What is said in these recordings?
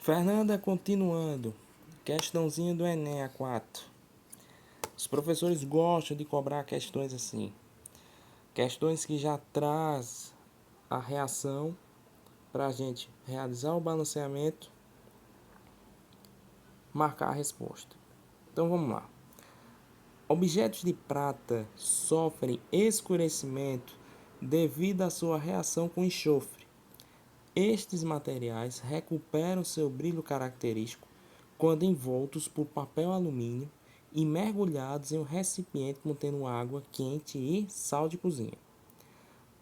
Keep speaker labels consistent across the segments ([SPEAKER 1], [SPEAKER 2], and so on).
[SPEAKER 1] Fernanda, continuando. Questãozinha do Enem A4. Os professores gostam de cobrar questões assim. Questões que já traz a reação para a gente realizar o balanceamento, marcar a resposta. Então vamos lá. Objetos de prata sofrem escurecimento devido à sua reação com enxofre. Estes materiais recuperam seu brilho característico quando envoltos por papel alumínio e mergulhados em um recipiente contendo água quente e sal de cozinha.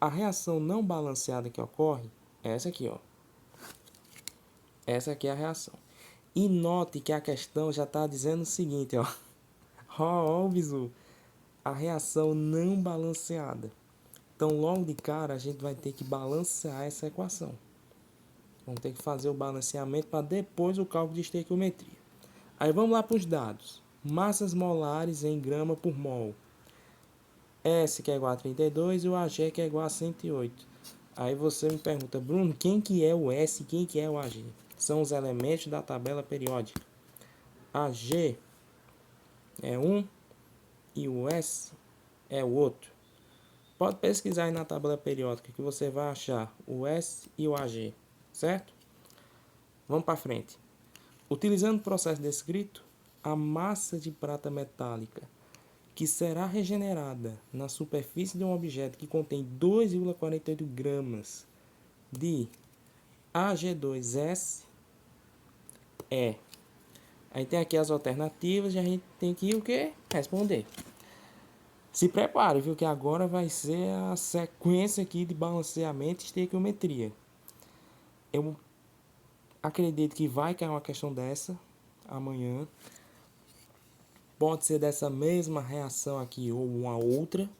[SPEAKER 1] A reação não balanceada que ocorre é essa aqui, ó. Essa aqui é a reação. E note que a questão já está dizendo o seguinte, ó. Ó, o bizu. A reação não balanceada. Então, logo de cara, a gente vai ter que balancear essa equação. Vamos ter que fazer o balanceamento para depois o cálculo de estequiometria. Aí vamos lá para os dados. Massas molares em grama por mol. S que é igual a 32 e o Ag que é igual a 108. Aí você me pergunta, Bruno, quem que é o S e quem que é o Ag? São os elementos da tabela periódica. Ag é um e o S é o outro. Pode pesquisar aí na tabela periódica que você vai achar o S e o Ag, certo? Vamos para frente. Utilizando o processo descrito, a massa de prata metálica que será regenerada na superfície de um objeto que contém 2,48 gramas de Ag2S é. Aí tem aqui as alternativas e a gente tem que o quê? Responder. Se prepare, viu, que agora vai ser a sequência aqui de balanceamento e estequiometria. Eu acredito que vai cair uma questão dessa amanhã. Pode ser dessa mesma reação aqui ou uma outra.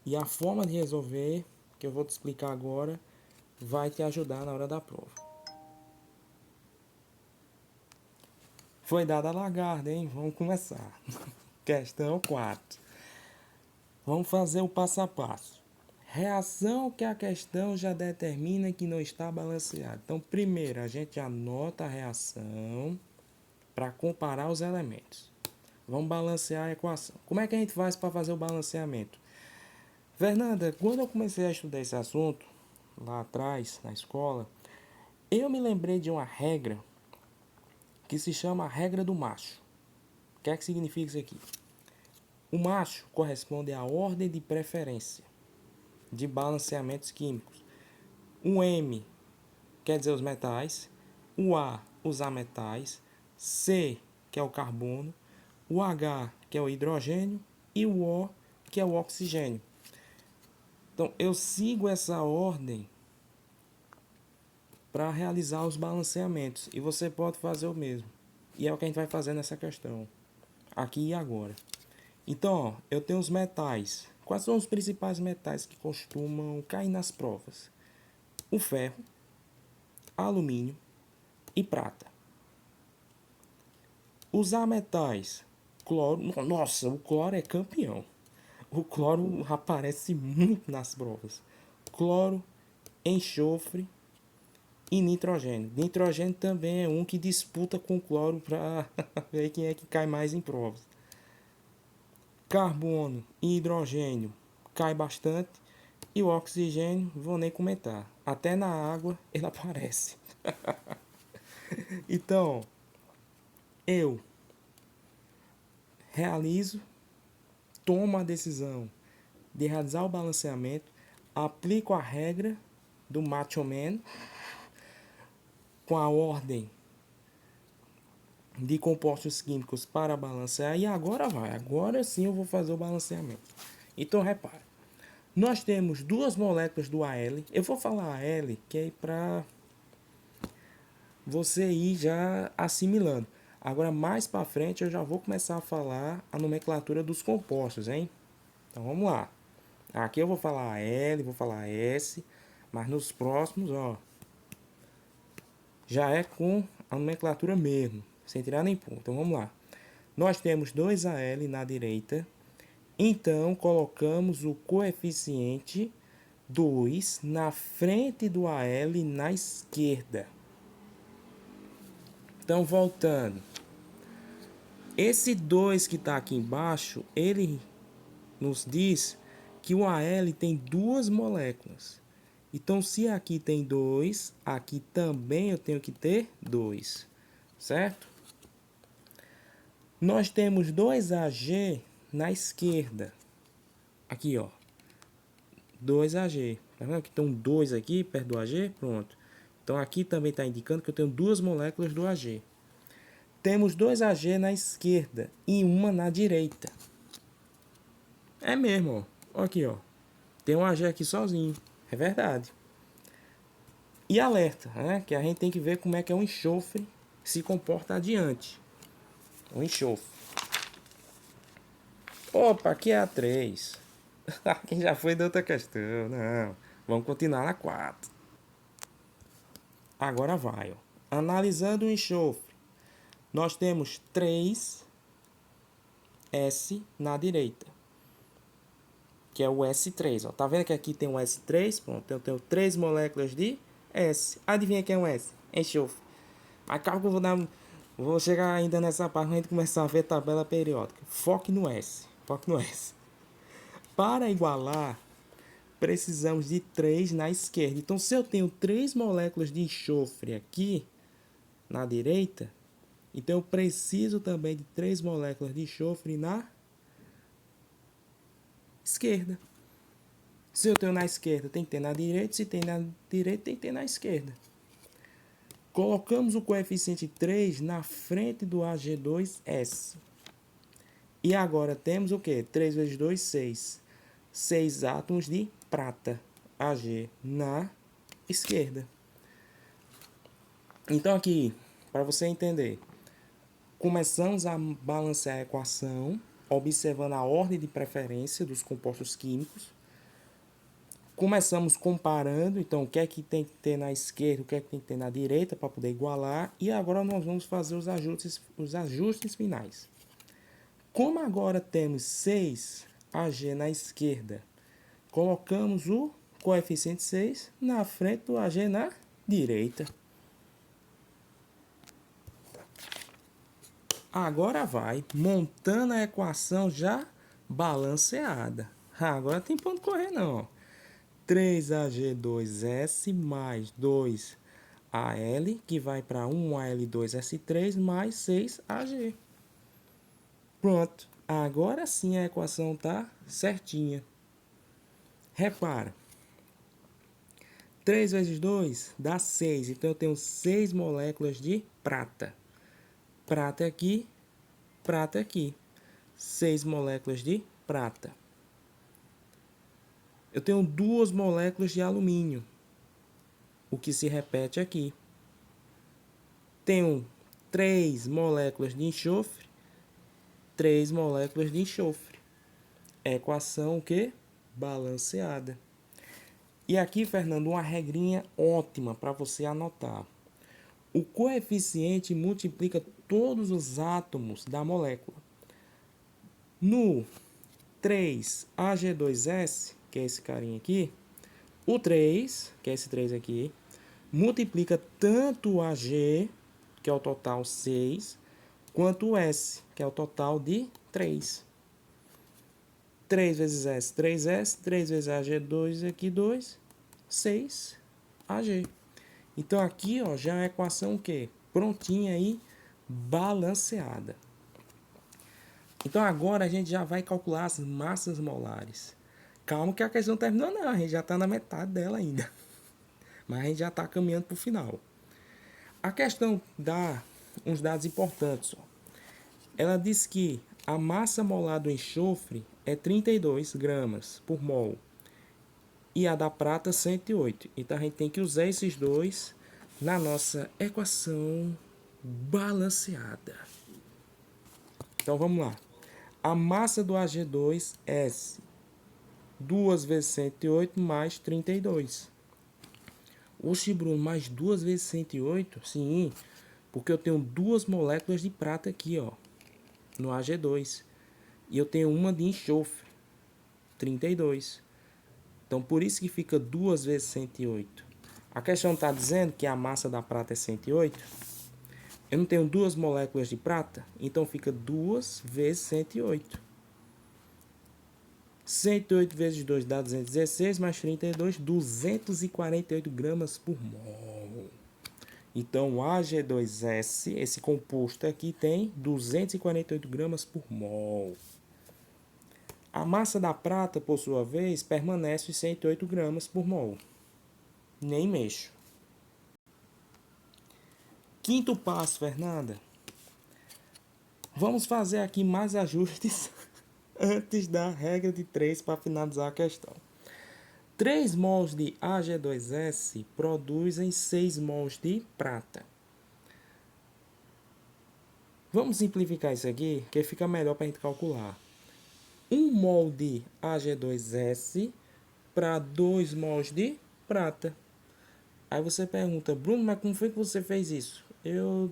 [SPEAKER 1] E a forma de resolver, que eu vou te explicar agora, vai te ajudar na hora da prova. Foi dada a lagarda, hein? Vamos começar. Questão 4. Vamos fazer o passo a passo. Reação que a questão já determina que não está balanceada. Então, primeiro, a gente anota a reação para comparar os elementos. Vamos balancear a equação. Como é que a gente faz para fazer o balanceamento? Fernanda, quando eu comecei a estudar esse assunto, lá atrás, na escola, eu me lembrei de uma regra que se chama a regra do macho. O que é que significa isso aqui? O macho corresponde à ordem de preferência de balanceamentos químicos. O M quer dizer os metais, o A os ametais, C que é o carbono, o H que é o hidrogênio e o O que é o oxigênio. Então eu sigo essa ordem para realizar os balanceamentos e você pode fazer o mesmo. E é o que a gente vai fazer nessa questão, aqui e agora. Então, ó, eu tenho os metais. Quais são os principais metais que costumam cair nas provas? O ferro, alumínio e prata. Os ametais, cloro, nossa, o cloro é campeão. O cloro aparece muito nas provas. Cloro, enxofre e nitrogênio. Nitrogênio também é um que disputa com o cloro para ver quem é que cai mais em provas. Carbono e hidrogênio cai bastante. E o oxigênio, vou nem comentar. Até na água ele aparece. Então, eu realizo, tomo a decisão de realizar o balanceamento, aplico a regra do macho man com a ordem de compostos químicos para balancear e agora vai, agora sim eu vou fazer o balanceamento. Então repare, nós temos duas moléculas do Al, eu vou falar Al que é para você ir já assimilando. Agora mais para frente eu já vou começar a falar a nomenclatura dos compostos, hein? Então vamos lá. Aqui eu vou falar L, vou falar S, mas nos próximos, ó, já é com a nomenclatura mesmo, sem tirar nem pôr. Então vamos lá. Nós temos 2Al na direita, então colocamos o coeficiente 2 na frente do Al na esquerda. Então, voltando. Esse 2 que está aqui embaixo, ele nos diz que o Al tem duas moléculas. Então, se aqui tem 2, aqui também eu tenho que ter 2, certo? Nós temos 2 Ag na esquerda. Aqui, ó. 2 Ag. Tá vendo que tem um 2 aqui perto do Ag? Pronto. Então, aqui também está indicando que eu tenho duas moléculas do Ag. Temos 2 Ag na esquerda e uma na direita. É mesmo, ó. Aqui, ó. Tem um Ag aqui sozinho. É verdade. E alerta, né? Que a gente tem que ver como é que o enxofre se comporta adiante. O enxofre. Opa, aqui é a 3. Aqui já foi da outra questão. Não. Vamos continuar na 4. Agora vai, ó. Analisando o enxofre. Nós temos 3 S na direita. Que é o S3, ó. Tá vendo que aqui tem um S3? Pronto, eu tenho 3 moléculas de S. Adivinha quem é um S? Enxofre. Mas calma que eu vou chegar ainda nessa parte pra gente começar a ver tabela periódica. Foque no S. Foque no S. Para igualar, precisamos de 3 na esquerda. Então, se eu tenho 3 moléculas de enxofre aqui na direita, então eu preciso também de 3 moléculas de enxofre na esquerda. Se eu tenho na esquerda, tem que ter na direita. Se tem na direita, tem que ter na esquerda. Colocamos o coeficiente 3 na frente do Ag2S. E agora temos o quê? 3 vezes 2, 6. 6 átomos de prata, Ag, na esquerda. Então aqui, para você entender, começamos a balancear a equação, observando a ordem de preferência dos compostos químicos. Começamos comparando, então, o que é que tem que ter na esquerda, o que é que tem que ter na direita, para poder igualar. E agora nós vamos fazer os ajustes finais. Como agora temos 6 Ag na esquerda, colocamos o coeficiente 6 na frente do Ag na direita. Agora vai, montando a equação já balanceada. Agora tem ponto correr não, ó. 3Ag2S mais 2Al, que vai para 1Al2S3 mais 6Ag. Pronto. Agora sim a equação está certinha. Repara. 3 vezes 2 dá 6. Então eu tenho 6 moléculas de prata. Prata aqui, prata aqui. 6 moléculas de prata. Eu tenho 2 moléculas de alumínio, o que se repete aqui. Tenho 3 moléculas de enxofre, 3 moléculas de enxofre. Equação o quê? Balanceada. E aqui, Fernando, uma regrinha ótima para você anotar. O coeficiente multiplica todos os átomos da molécula. No 3Ag2S, que é esse carinha aqui, o 3, que é esse 3 aqui, multiplica tanto o Ag, que é o total 6, quanto o S, que é o total de 3. 3 vezes S, 3S, 3 vezes Ag2, aqui 2, 6 Ag. Então aqui, ó, já é uma equação o quê? Prontinha aí, balanceada. Então agora a gente já vai calcular as massas molares. Calma que a questão não terminou não, a gente já está na metade dela ainda. Mas a gente já está caminhando para o final. A questão dá uns dados importantes. Ó. Ela diz que a massa molar do enxofre é 32 gramas por mol. E a da prata 108. Então a gente tem que usar esses dois na nossa equação balanceada. Então vamos lá. A massa do Ag2S, 2 vezes 108 mais 32. Oxi, Bruno, mais 2 vezes 108? Sim, porque eu tenho 2 moléculas de prata aqui, ó, no Ag2. E eu tenho uma de enxofre, 32. Então, por isso que fica 2 vezes 108. A questão está dizendo que a massa da prata é 108. Eu não tenho duas moléculas de prata? Então fica 2 vezes 108. 108 vezes 2 dá 216, mais 32, 248 gramas por mol. Então, o Ag2S, esse composto aqui, tem 248 gramas por mol. A massa da prata, por sua vez, permanece os 108 gramas por mol. Nem mexo. Quinto passo, Fernanda. Vamos fazer aqui mais ajustes antes da regra de 3 para finalizar a questão. 3 mols de Ag2S produzem 6 mols de prata. Vamos simplificar isso aqui, que fica melhor para a gente calcular. 1 mol de Ag2S para 2 mols de prata. Aí você pergunta, Bruno, mas como foi que você fez isso? Eu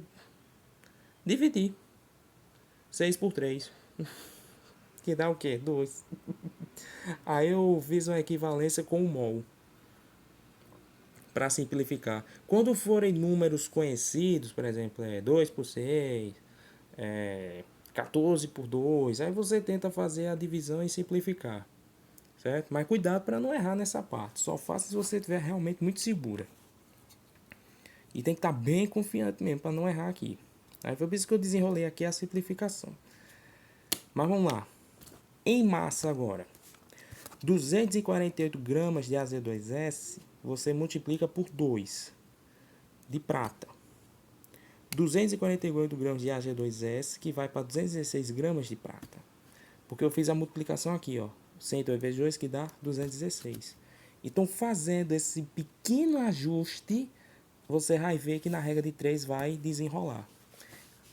[SPEAKER 1] dividi 6 por 3. Que dá o quê? 2. Aí eu fiz uma equivalência com o mol. Para simplificar. Quando forem números conhecidos, por exemplo, 2 por 6, 14 por 2, aí você tenta fazer a divisão e simplificar. Certo? Mas cuidado para não errar nessa parte. Só faça se você estiver realmente muito segura. E tem que estar bem confiante mesmo para não errar aqui. Aí foi por isso que eu desenrolei aqui a simplificação. Mas vamos lá. Em massa agora. 248 gramas de Az2S você multiplica por 2 de prata. 248 gramas de Ag2S que vai para 216 gramas de prata. Porque eu fiz a multiplicação aqui, ó. 108 vezes 2 que dá 216. Então, fazendo esse pequeno ajuste, você vai ver que na regra de 3 vai desenrolar.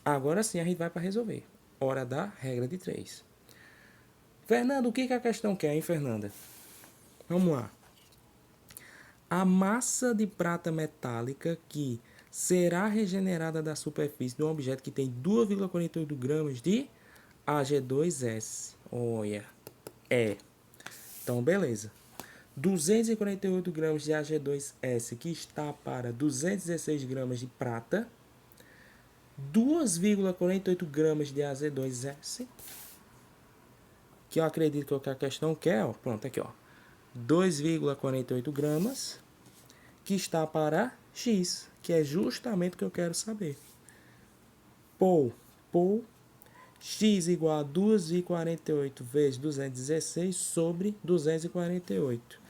[SPEAKER 1] Agora sim a gente vai para resolver. Hora da regra de 3. Fernando, o que a questão quer, hein, Fernanda? Vamos lá. A massa de prata metálica que será regenerada da superfície de um objeto que tem 2,48 gramas de Ag2S. Olha, Então, beleza. 248 gramas de Ag2S que está para 216 gramas de prata. 2,48 gramas de Az2S. Que eu acredito que a questão quer, ó. Pronto, aqui, ó. 2,48 gramas, que está para X, que é justamente o que eu quero saber. Por X igual a 2,48 vezes 216 sobre 248.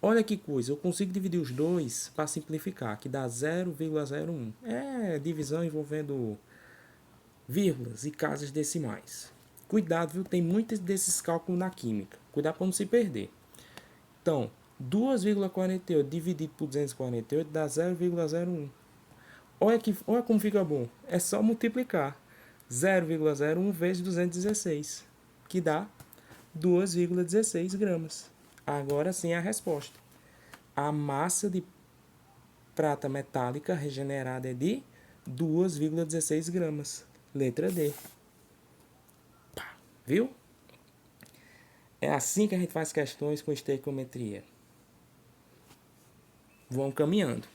[SPEAKER 1] Olha que coisa, eu consigo dividir os dois para simplificar, que dá 0,01. É divisão envolvendo vírgulas e casas decimais. Cuidado, viu? Tem muitos desses cálculos na química. Cuidado para não se perder. Então, 2,48 dividido por 248 dá 0,01. Olha como fica bom. É só multiplicar 0,01 vezes 216, que dá 2,16 gramas. Agora sim é a resposta. A massa de prata metálica regenerada é de 2,16 gramas. Letra D. Viu? É assim que a gente faz questões com estequiometria. Vão caminhando.